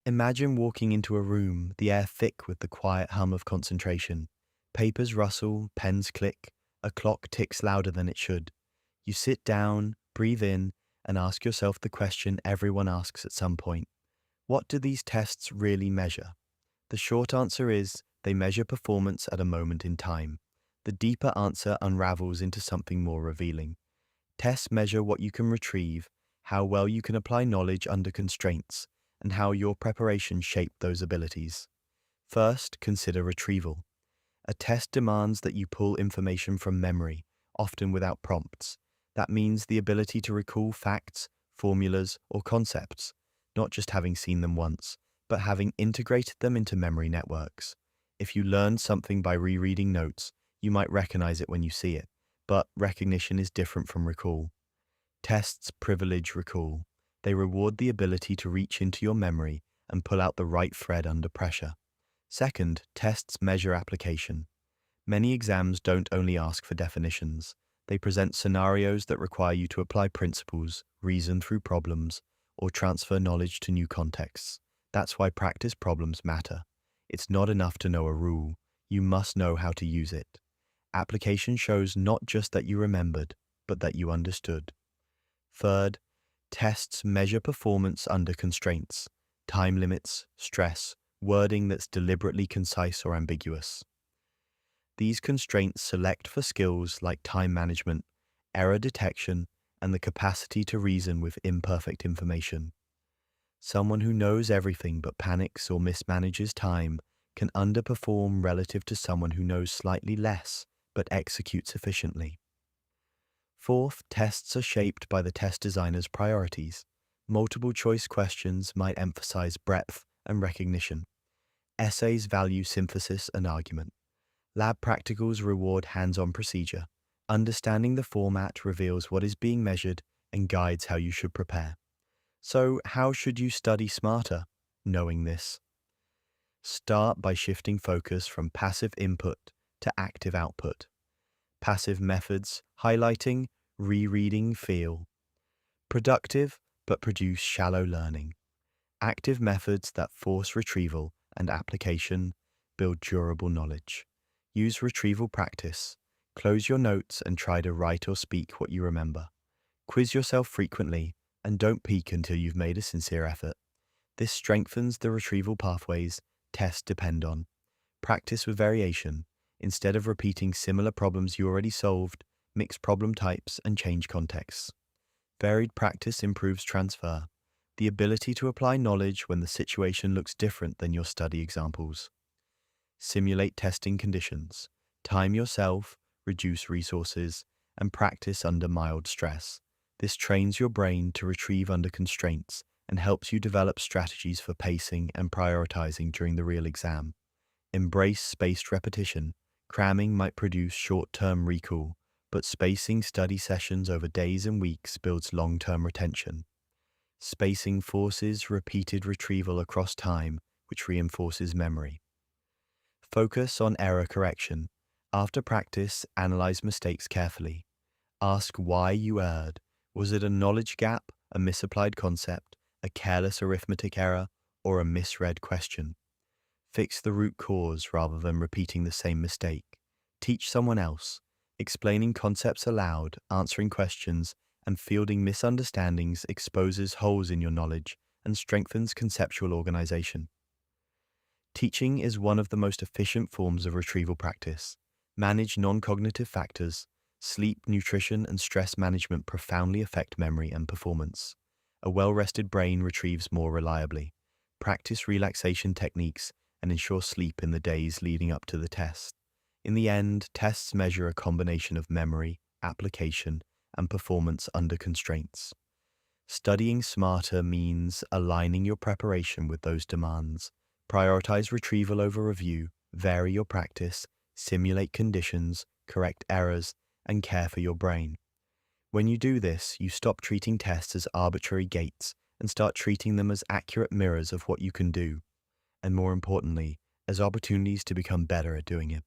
Imagine walking into a room, the air thick with the quiet hum of concentration. Papers rustle, pens click, a clock ticks louder than it should. You sit down, breathe in, and ask yourself the question everyone asks at some point. What do these tests really measure? The short answer is they measure performance at a moment in time. The deeper answer unravels into something more revealing. Tests measure what you can retrieve, how well you can apply knowledge under constraints, and how your preparation shaped those abilities. First, consider retrieval. A test demands that you pull information from memory, often without prompts. That means the ability to recall facts, formulas, or concepts, not just having seen them once, but having integrated them into memory networks. If you learn something by rereading notes, you might recognize it when you see it, but recognition is different from recall. Tests privilege recall. They reward the ability to reach into your memory and pull out the right thread under pressure. Second, tests measure application. Many exams don't only ask for definitions. They present scenarios that require you to apply principles, reason through problems, or transfer knowledge to new contexts. That's why practice problems matter. It's not enough to know a rule. You must know how to use it. Application shows not just that you remembered, but that you understood. Third, tests measure performance under constraints, time limits, stress, wording that's deliberately concise or ambiguous. These constraints select for skills like time management, error detection, and the capacity to reason with imperfect information. Someone who knows everything but panics or mismanages time can underperform relative to someone who knows slightly less but executes efficiently. Fourth, tests are shaped by the test designer's priorities. Multiple choice questions might emphasize breadth and recognition. Essays value synthesis and argument. Lab practicals reward hands-on procedure. Understanding the format reveals what is being measured and guides how you should prepare. So, how should you study smarter? Knowing this. Start by shifting focus from passive input to active output. Passive methods, highlighting, rereading, feel. Productive, but produce shallow learning. Active methods that force retrieval and application build durable knowledge. Use retrieval practice. Close your notes and try to write or speak what you remember. Quiz yourself frequently and don't peak until you've made a sincere effort. This strengthens the retrieval pathways tests depend on. Practice with variation. Instead of repeating similar problems you already solved, mix problem types and change contexts. Varied practice improves transfer, the ability to apply knowledge when the situation looks different than your study examples. Simulate testing conditions. Time yourself, reduce resources, and practice under mild stress. This trains your brain to retrieve under constraints and helps you develop strategies for pacing and prioritizing during the real exam. Embrace spaced repetition. Cramming might produce short-term recall, but spacing study sessions over days and weeks builds long-term retention. Spacing forces repeated retrieval across time, which reinforces memory. Focus on error correction. After practice, analyze mistakes carefully. Ask why you erred. Was it a knowledge gap, a misapplied concept, a careless arithmetic error, or a misread question? Fix the root cause rather than repeating the same mistake. Teach someone else. Explaining concepts aloud, answering questions, and fielding misunderstandings exposes holes in your knowledge and strengthens conceptual organization. Teaching is one of the most efficient forms of retrieval practice. Manage non-cognitive factors. Sleep, nutrition, and stress management profoundly affect memory and performance. A well-rested brain retrieves more reliably. Practice relaxation techniques and ensure sleep in the days leading up to the test. In the end, tests measure a combination of memory, application, and performance under constraints. Studying smarter means aligning your preparation with those demands. Prioritize retrieval over review, vary your practice, simulate conditions, correct errors, and care for your brain. When you do this, you stop treating tests as arbitrary gates and start treating them as accurate mirrors of what you can do, and more importantly, as opportunities to become better at doing it.